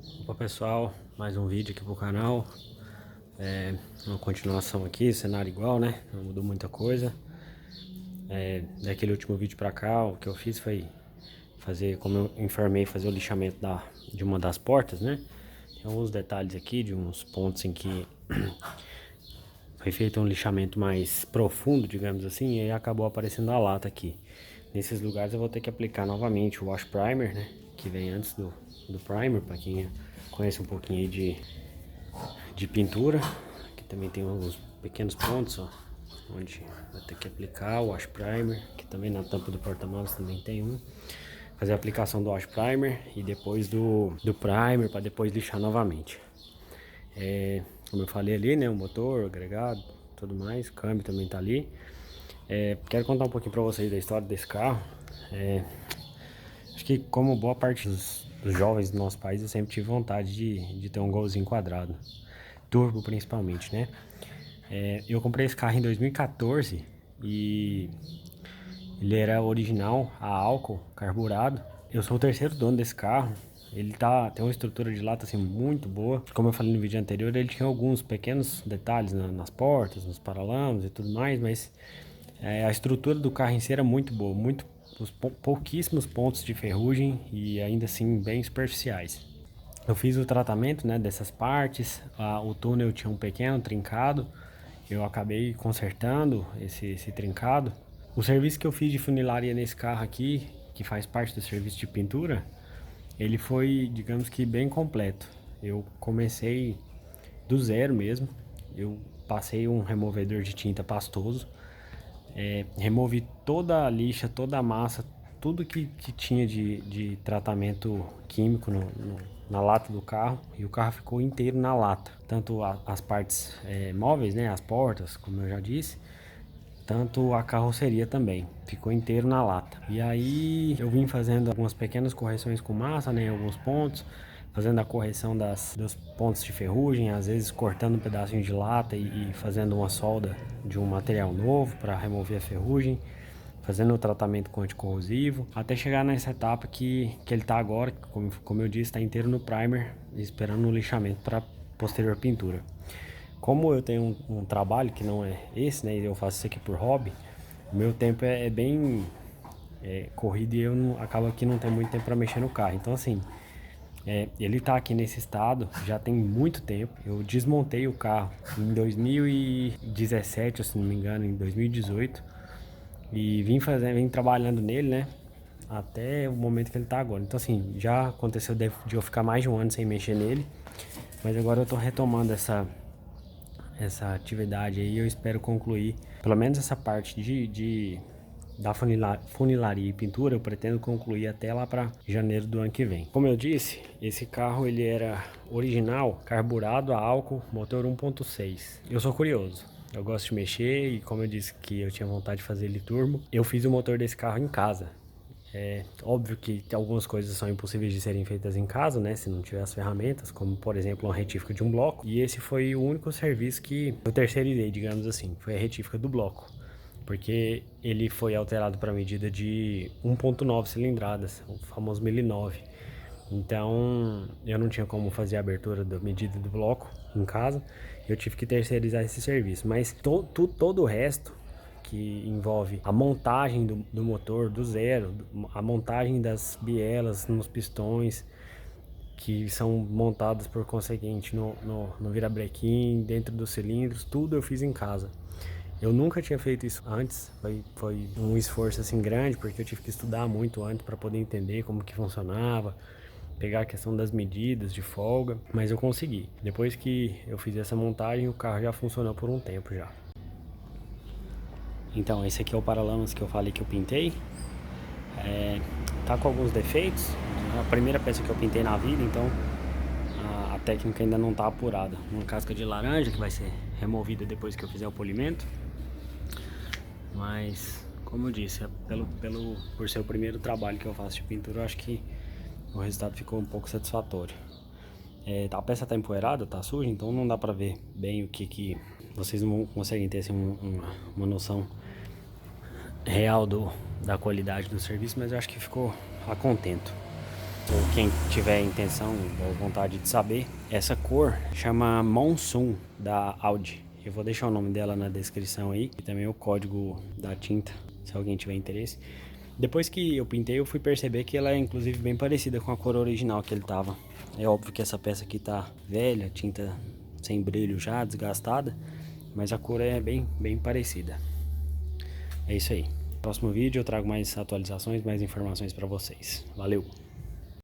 Opa pessoal, mais um vídeo aqui pro canal. Uma continuação aqui, cenário igual, né? Não mudou muita coisa. Daquele último vídeo pra cá, o que eu fiz foi fazer, como eu informei, fazer o lixamento de uma das portas, né? Tem alguns detalhes aqui, de uns pontos em que foi feito um lixamento mais profundo, digamos assim, e aí acabou aparecendo a lata aqui. Nesses lugares eu vou ter que aplicar novamente o wash primer, né? Que vem antes do primer, para quem conhece um pouquinho aí de pintura. Aqui também tem alguns pequenos pontos, ó, onde vai ter que aplicar o wash primer. Aqui também na tampa do porta-malas também tem um. Fazer a aplicação do wash primer e depois do primer, para depois lixar novamente. Como eu falei ali, né, o motor, o agregado, tudo mais, o câmbio também tá ali. Quero contar um pouquinho pra vocês da história desse carro. Acho que como boa parte dos jovens do nosso país, eu sempre tive vontade de ter um Golzinho quadrado, turbo principalmente, né? Eu comprei esse carro em 2014 e ele era original, a álcool, carburado. Eu sou o terceiro dono desse carro. Ele tem uma estrutura de lata assim muito boa. Como eu falei no vídeo anterior, ele tinha alguns pequenos detalhes nas portas, nos paralamas e tudo mais, mas a estrutura do carro em si era muito boa, pouquíssimos pontos de ferrugem e ainda assim bem superficiais. Eu fiz o tratamento, né, dessas partes. O túnel tinha um pequeno trincado, eu acabei consertando esse trincado. O serviço que eu fiz de funilaria nesse carro aqui, que faz parte do serviço de pintura, ele foi, digamos que, bem completo. Eu comecei do zero mesmo. Eu passei um removedor de tinta pastoso, removi toda a lixa, toda a massa, tudo que tinha de tratamento químico na lata do carro, e o carro ficou inteiro na lata. Tanto as partes móveis, né, as portas, como eu já disse, tanto a carroceria também, ficou inteiro na lata. E aí eu vim fazendo algumas pequenas correções com massa, né, em alguns pontos, fazendo a correção dos pontos de ferrugem, às vezes cortando um pedacinho de lata e fazendo uma solda de um material novo para remover a ferrugem, fazendo o tratamento com anticorrosivo, até chegar nessa etapa que ele está agora, como eu disse, está inteiro no primer, esperando o lixamento para posterior pintura. Como eu tenho um trabalho que não é esse, né, eu faço isso aqui por hobby, o meu tempo é bem corrido e eu acabo que não tenho muito tempo para mexer no carro. Então assim, ele tá aqui nesse estado já tem muito tempo. Eu desmontei o carro em 2017, se não me engano, em 2018, e vim trabalhando nele, né, até o momento que ele tá agora. Então assim, já aconteceu de eu ficar mais de um ano sem mexer nele, mas agora eu tô retomando essa atividade aí. Eu espero concluir pelo menos essa parte da funilaria e pintura. Eu pretendo concluir até lá para janeiro do ano que vem. Como eu disse, esse carro ele era original, carburado a álcool, motor 1.6. Eu sou curioso, eu gosto de mexer, e como eu disse que eu tinha vontade de fazer ele turbo, eu fiz o motor desse carro em casa. É óbvio que algumas coisas são impossíveis de serem feitas em casa, né? Se não tiver as ferramentas, como por exemplo uma retífica de um bloco. E esse foi o único serviço que eu terceirizei, digamos assim, foi a retífica do bloco. Porque ele foi alterado para a medida de 1.9 cilindradas, o famoso 1009. Então eu não tinha como fazer a abertura da medida do bloco em casa, eu tive que terceirizar esse serviço. Mas todo o resto, que envolve a montagem do motor do zero, a montagem das bielas nos pistões, que são montadas por conseguinte no virabrequim, dentro dos cilindros, tudo eu fiz em casa. Eu nunca tinha feito isso antes, foi um esforço assim grande, porque eu tive que estudar muito antes para poder entender como que funcionava, pegar a questão das medidas de folga, mas eu consegui. Depois que eu fiz essa montagem, o carro já funcionou por um tempo já. Então, esse aqui é o paralamas que eu falei que eu pintei. Tá com alguns defeitos. É a primeira peça que eu pintei na vida, então a técnica ainda não tá apurada. Uma casca de laranja que vai ser removida depois que eu fizer o polimento. Mas, como eu disse, por ser o primeiro trabalho que eu faço de pintura, eu acho que o resultado ficou um pouco satisfatório. A peça tá empoeirada, tá suja, então não dá pra ver bem o que vocês não conseguem ter assim, uma noção real da qualidade do serviço, mas eu acho que ficou a contento. ou quem tiver intenção ou vontade de saber, essa cor chama Monsoon da Audi. Eu vou deixar o nome dela na descrição aí e também o código da tinta, se alguém tiver interesse. Depois que eu pintei, eu fui perceber que ela é inclusive bem parecida com a cor original que ele tava. É óbvio que essa peça aqui tá velha, tinta sem brilho já, desgastada, mas a cor é bem parecida. É isso aí. No próximo vídeo eu trago mais atualizações, mais informações para vocês. Valeu!